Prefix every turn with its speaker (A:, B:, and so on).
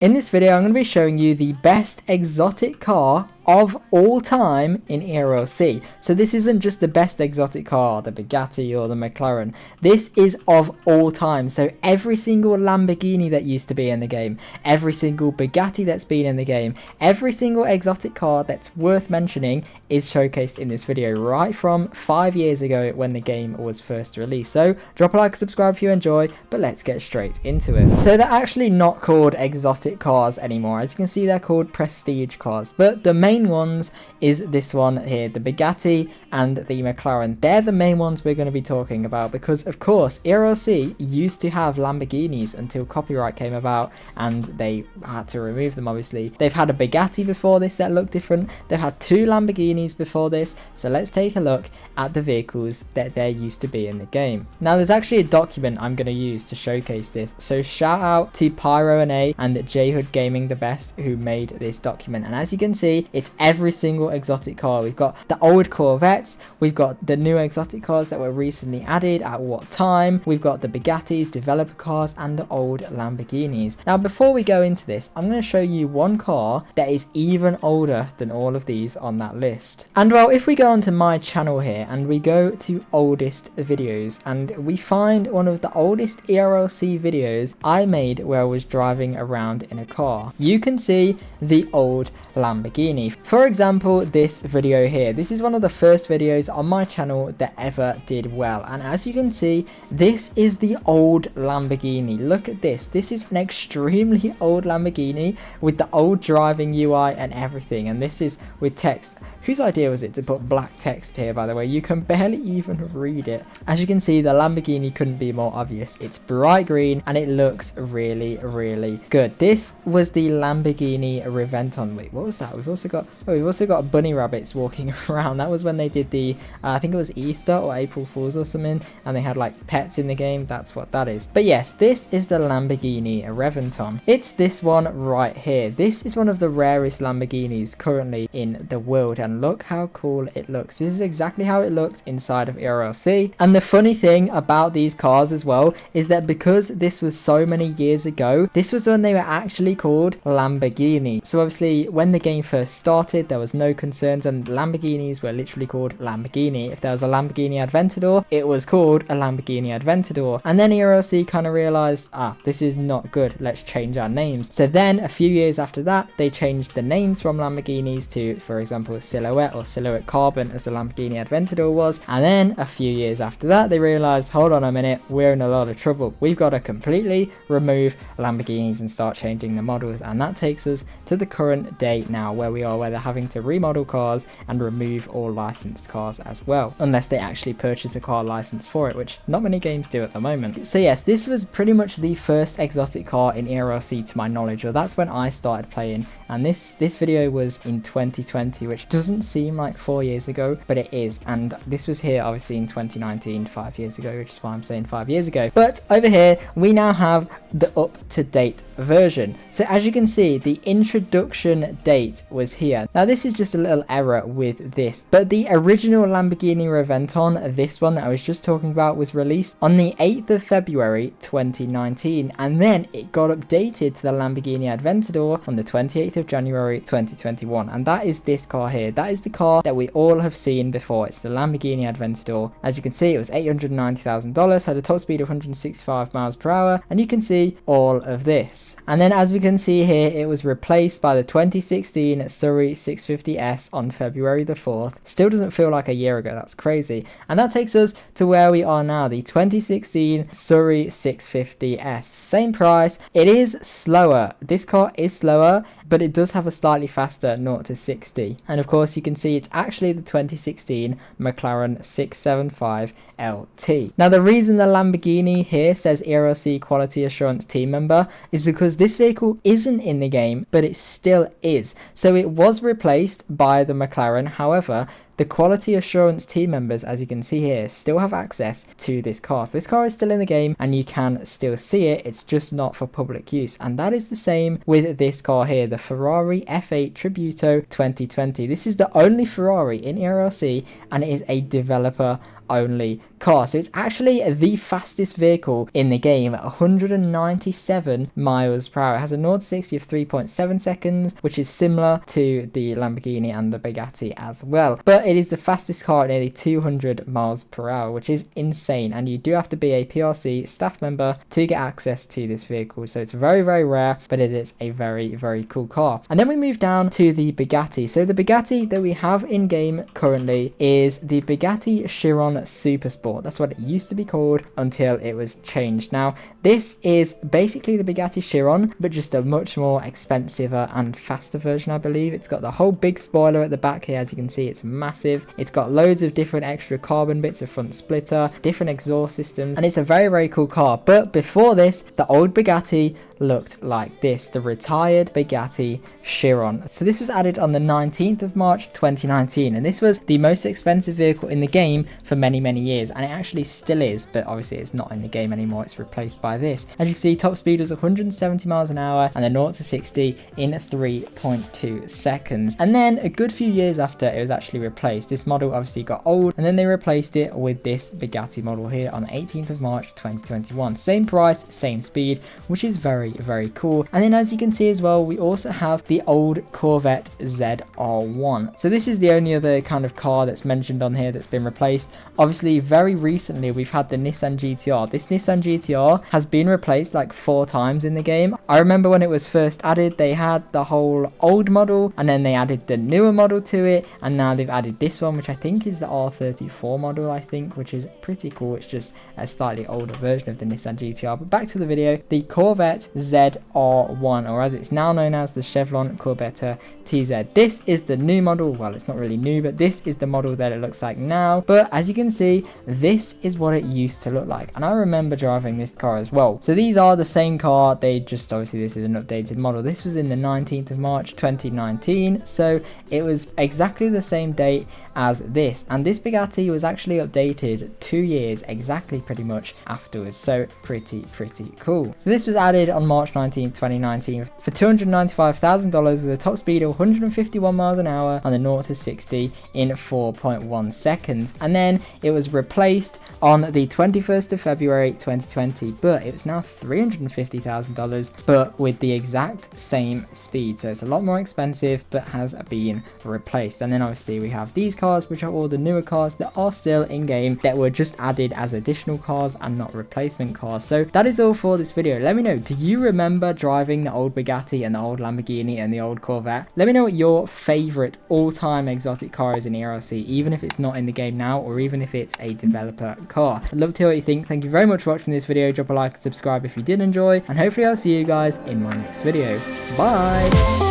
A: In this video, I'm going to be showing you the best exotic car of all time in ERLC. So this isn't just the best exotic car, the Bugatti or the McLaren. This is of all time. So every single Lamborghini that used to be in the game, every single Bugatti that's been in the game, every single exotic car that's worth mentioning is showcased in this video, right from 5 years ago when the game was first released. So drop a like, subscribe if you enjoy, but let's get straight into it. So they're actually not called exotic cars anymore. As you can see, they're called prestige cars, but the main ones is this one here, the Bugatti and the McLaren. They're the main ones we're going to be talking about because, of course, ERLC used to have Lamborghinis until copyright came about and they had to remove them. Obviously, they've had a Bugatti before this that looked different. They've had 2 Lamborghinis before this. So let's take a look at the vehicles that there used to be in the game. Now, there's actually a document I'm going to use to showcase this. So shout out to Pyro and A and J-Hood Gaming the Best who made this document. And as you can see, it's every single exotic car. We've got the old Corvettes, we've got the new exotic cars that were recently added, at what time, we've got the Bugattis, developer cars, and the old Lamborghinis. Now, before we go into this, I'm going to show you one car that is even older than all of these on that list. And well, if we go onto my channel here and we go to oldest videos and we find one of the oldest ERLC videos I made where I was driving around in a car, you can see the old Lamborghini. For example, this video here, this is one of the first videos on my channel that ever did well, and as you can see, this is the old Lamborghini. Look at this. This is an extremely old Lamborghini with the old driving UI and everything, and this is with text. Whose idea was it to put black text here, by the way? You can barely even read it. As you can see, the Lamborghini couldn't be more obvious. It's bright green and it looks really, really good. This was the Lamborghini Reventon. Wait, what was that? We've also got bunny rabbits walking around. That was when they did the I think it was Easter or April Fools or something, and they had like pets in the game. That's what that is. But yes, this is the Lamborghini Reventon. It's this one right here. This is one of the rarest Lamborghinis currently in the world, and look how cool it looks. This is exactly how it looked inside of ERLC. And the funny thing about these cars as well is that because this was so many years ago, this was when they were actually called Lamborghini. So obviously when the game first started, there was no concerns and Lamborghinis were literally called Lamborghini. If there was a Lamborghini Aventador, it was called a Lamborghini Aventador. And then ERLC kind of realized, this is not good, let's change our names. So then a few years after that, they changed the names from Lamborghinis to, for example, Silhouette or Silhouette Carbon, as the Lamborghini Aventador was. And then a few years after that, they realized, hold on a minute, we're in a lot of trouble. We've got to completely remove Lamborghinis and start changing the models. And that takes us to the current day now, where we are, where they're having to remodel cars and remove all licensed cars as well, unless they actually purchase a car license for it, which not many games do at the moment. So yes, this was pretty much the first exotic car in ERLC to my knowledge, or that's when I started playing. And this video was in 2020, which doesn't seem like 4 years ago, but it is. And this was here obviously in 2019, 5 years ago, which is why I'm saying 5 years ago. But over here we now have the up-to-date version. So as you can see, the introduction date was here. Now this is just a little error with this, but the original Lamborghini Reventon, this one that I was just talking about, was released on the 8th of February 2019, and then it got updated to the Lamborghini Aventador on the 28th of January 2021, and that is this car here. That is the car that we all have seen before. It's the Lamborghini Aventador. As you can see, it was $890,000, had a top speed of 165 miles per hour, and you can see all of this. And then as we can see here, it was replaced by the 2016 Surrey 650S on February the 4th. Still doesn't feel like a year ago. That's crazy. And that takes us to where we are now, the 2016 Surrey 650S. Same price. It is slower. This car is slower, but it does have a slightly faster 0 to 60. And of course, you can see it's actually the 2016 McLaren 675 LT. Now, the reason the Lamborghini here says ERLC Quality Assurance Team Member is because this vehicle isn't in the game, but it still is. So it was replaced by the McLaren. However, the quality assurance team members, as you can see here, still have access to this car. So this car is still in the game and you can still see it, it's just not for public use. And that is the same with this car here, the Ferrari F8 Tributo 2020. This is the only Ferrari in ERLC and it is a developer only car. So it's actually the fastest vehicle in the game at 197 miles per hour. It has a 0 to 60 of 3.7 seconds, which is similar to the Lamborghini and the Bugatti as well. But it is the fastest car at nearly 200 miles per hour, which is insane. And you do have to be a PRC staff member to get access to this vehicle. So it's very, very rare, but it is a very, very cool car. And then we move down to the Bugatti. So the Bugatti that we have in game currently is the Bugatti Chiron Super Sport. That's what it used to be called until it was changed. Now this is basically the Bugatti Chiron, but just a much more expensive and faster version, I believe. It's got the whole big spoiler at the back here, as you can see. It's massive. It's got loads of different extra carbon bits, a front splitter, different exhaust systems, and it's a very, very cool car. But before this, the old Bugatti looked like this, the retired Bugatti Chiron. So this was added on the 19th of March 2019, and this was the most expensive vehicle in the game for many, many years, and it actually still is, but obviously it's not in the game anymore. It's replaced by this. As you can see, top speed was 170 miles an hour and the 0 to 60 in 3.2 seconds. And then a good few years after it was actually replaced, this model obviously got old, and then they replaced it with this Bugatti model here on the 18th of March 2021. Same price, same speed, which is very, very cool. And then as you can see as well, we also have the old Corvette ZR1. So this is the only other kind of car that's mentioned on here that's been replaced. Obviously very recently we've had the Nissan GTR. This Nissan GTR has been replaced like 4 times in the game. I remember when it was first added, they had the whole old model and then they added the newer model to it, and now they've added this one, which I think is the R34 model, I think, which is pretty cool. It's just a slightly older version of the Nissan GTR. But back to the video, the Corvette ZR1, or as it's now known as the Chevron Corvette TZ. This is the new model. Well, it's not really new, but this is the model that it looks like now. But as you can see, this is what it used to look like, and I remember driving this car as well. So these are the same car, they just, obviously this is an updated model. This was in the 19th of March 2019, so it was exactly the same date as this, and this Bugatti was actually updated 2 years exactly pretty much afterwards. So pretty cool. So this was added on March 19th 2019 for $295,000 with a top speed of 151 miles an hour and the 0 to 60 in 4.1 seconds, and then it was replaced on the 21st of February 2020, but it's now $350,000 but with the exact same speed. So it's a lot more expensive but has been replaced. And then obviously we have these cars, which are all the newer cars that are still in game that were just added as additional cars and not replacement cars. So that is all for this video. Let me know, do you remember driving the old Bugatti and the old Lamborghini and the old Corvette? Let me know what your favorite all-time exotic car is in ERLC, even if it's not in the game now or even if it's a developer car. I'd love to hear what you think. Thank you very much for watching this video. Drop a like and subscribe if you did enjoy, and hopefully I'll see you guys in my next video. Bye.